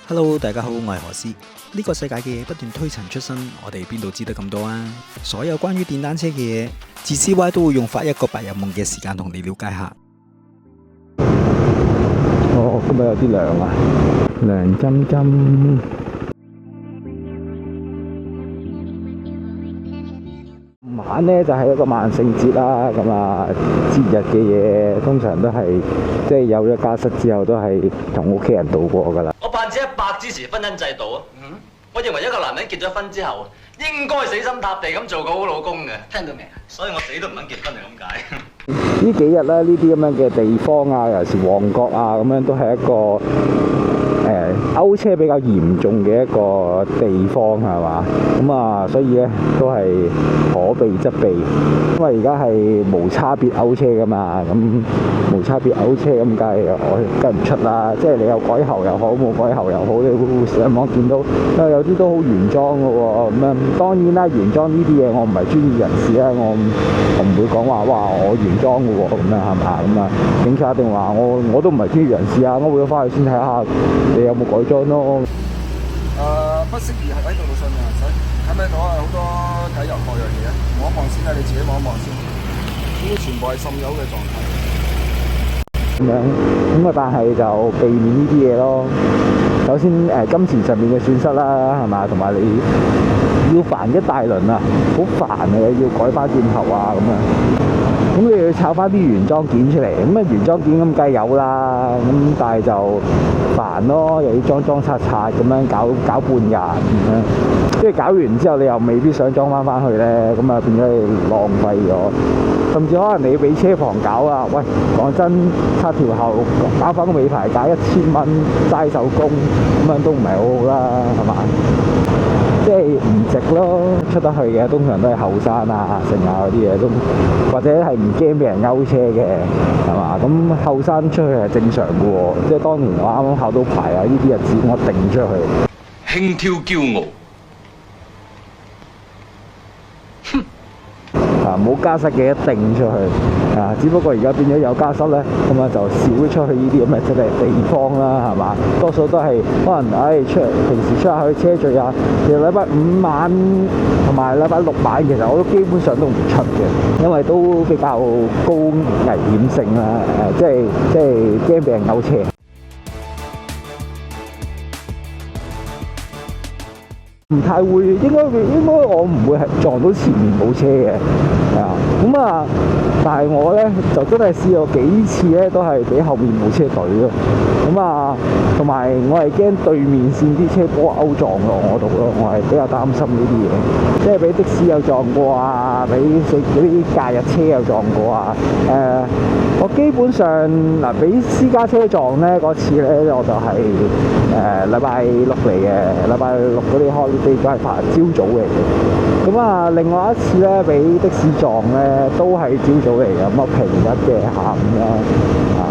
Hello，大家好，我係何師。呢個世界嘅嘢不斷推陳出新，我哋邊度知得咁多啊？所有關於電單車嘅嘢，自 CY 都會用發一個白日夢嘅時間同你了解下。今日有啲涼啊，涼浸浸。晚呢就係一個萬聖節啦，咁啊節日嘅嘢通常都係即係有咗家室之後都係同屋企人度過噶啦。我100%支持婚姻制度啊！我認為一個男人結咗婚之後，應該死心塌地咁做個好老公嘅。聽到未？所以我死都唔肯結婚係咁解。呢幾日咧，呢啲咁樣嘅地方啊，尤其是旺角啊，咁樣都係一個勾車比較嚴重嘅一個地方係嘛？咁啊，所以咧都係可避則避，因為而家係無差別勾車噶嘛，咁無差別勾車咁梗係我跟唔出啦。即係你有改喉又好，冇改喉又好，你會上網見到有啲都好原裝嘅喎。咁啊，當然啦，原裝呢啲嘢我唔係專業人士啦，我唔會講話哇我原裝嘅喎咁樣係嘛？咁啊，警察一定話我都唔係專業人士啊，我會翻去先睇下你有冇改裝咯。不適宜係喺道路上面行駛，睇唔睇到啊？好多睇油各樣嘢啊！望一望先啊，你自己望一望先，呢啲全部係滲油嘅狀態。咁樣咁啊，但係就避免呢啲嘢咯。首先金錢上面嘅損失啦，係嘛？同埋你要煩一大輪啊，好煩啊！要改翻轉頭啊咁啊。咁你要炒翻啲原裝件出嚟，咁啊原裝件咁梗係有啦，咁但係就煩咯，又要裝刷咁樣搞半日咁樣，即係搞完之後你又未必想裝翻去咧，咁啊變咗你浪費咗，甚至可能你俾車房搞啊，喂講真，拆條喉搞翻個尾牌價1000蚊齋手工，咁樣都唔係好好啦，係嘛？即係唔值咯，出得去嘅通常都係後生啊、剩啊嗰啲嘢都，或者係唔驚俾人勾車嘅，係嘛？咁後生出去係正常嘅喎，即係當年我啱啱考到牌啊，呢啲日子我定出去。輕佻驕傲。冇家室嘅一定出去啊！只不過而家變咗有家室咧，咁啊就少出去呢啲咁嘅即係地方啦，係嘛？多數都係可能平時出下去車聚啊，其實禮拜5晚同埋禮拜6晚，其實我都基本上都唔出嘅，因為都比較高危險性啦，即係驚俾人勾車。唔太會，應該我唔會係撞到前面冇車嘅，係啊，咁啊，但係我咧就真係試過幾次咧，都係俾後面冇車隊咯，咁啊，同埋我係驚對面線啲車波勾撞落我度咯，我係比較擔心呢啲嘢，即係俾的士又撞過啊，俾嗰啲假日車又撞過啊，我基本上嗱俾私家車撞咧嗰次咧，我就係禮拜6嚟嘅，禮拜6嗰啲開。都係朝早嚟嘅，咁啊，另外一次咧俾的士撞咧，都係朝早嚟嘅，咁啊平日嘅下午啦，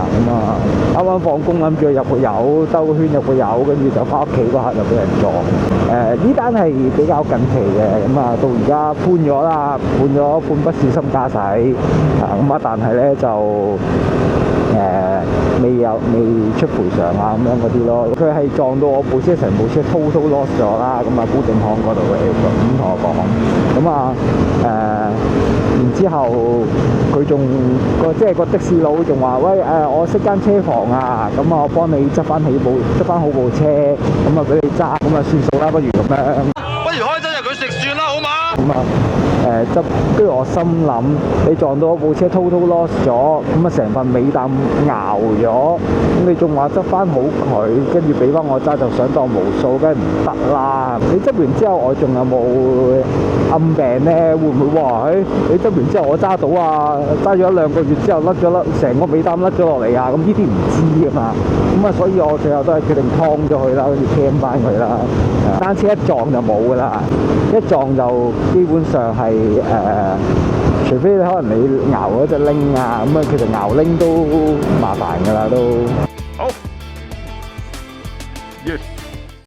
咁啊啱啱放工諗住入個油，兜個圈入個油，跟住就翻屋企嗰刻就俾人撞。呢單係比較近期嘅，咁啊到而家判咗啦，判不小心駕駛，咁啊但係咧就未出賠償啊咁樣嗰啲咯，佢係撞到我部車成部車 total loss 咗啦，咁啊保證行嗰度嚟咁同我講，咁啊然之後佢仲即係個的士佬仲話喂我識間車房啊，咁啊我幫你執翻好部車，咁啊俾你揸，咁啊算數啦，不如咁樣，不如開真日佢食算啦，好嘛？咁啊跟住我心諗，你撞到我部車 total loss 咗，咁啊成份尾膽熬咗，咁你仲話執翻好佢，跟住俾翻我揸就想當無數，梗係唔得啦！你執完之後我仲有冇暗病咧？會唔會話你執完之後我揸到啊？揸咗1-2個月之後成個尾膽甩咗落嚟啊！咁呢啲唔知㗎嘛，咁啊所以我最後都係決定劏咗佢啦，跟住 cam 翻佢啦。單車一撞就冇㗎啦，一撞就基本上係除非可能你熬嗰隻鈴啊，咁啊其實熬鈴都麻煩㗎啦都。好。